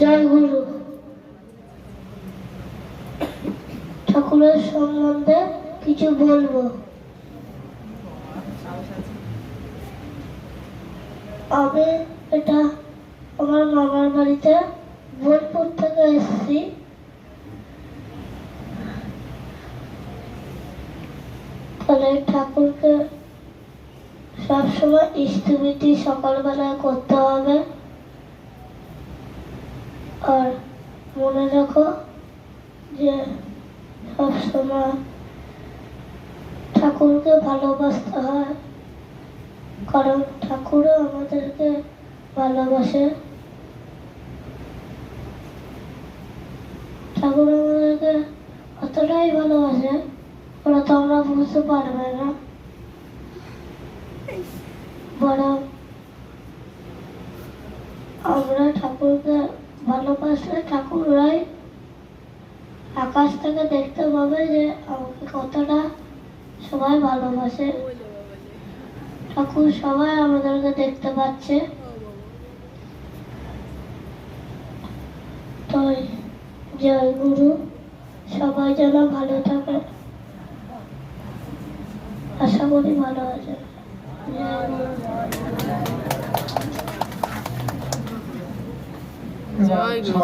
জয় গুরু। ঠাকুরের সম্বন্ধে কিছু বলবো। আমি এটা আমার মামার বাড়িতে বোলপুর থেকে এসেছি। তাহলে ঠাকুরকে সবসময় স্তুতি সকালবেলায় করতে হবে। আর মনে রাখো যে সবসময় ঠাকুরকে ভালোবাসতে হয়, কারণ ঠাকুরও আমাদেরকে ভালোবাসে। ঠাকুর আমাদেরকে অতটাই ভালোবাসে, ওরা তো আমরা বুঝতে পারবে না। বরং আমরা ঠাকুরকে ভালোবাসলে ঠাকুররাই আকাশ থেকে দেখতে পাবে যে আমাকে কতটা সবাই ভালোবাসে। ঠাকুর সবাই আমাদেরকে দেখতে পাচ্ছে। তাই জয় গুরু, সবাই যেন ভালো থাকে, আশা করি ভালো আছে। জয় গুরু। জয় গুরু।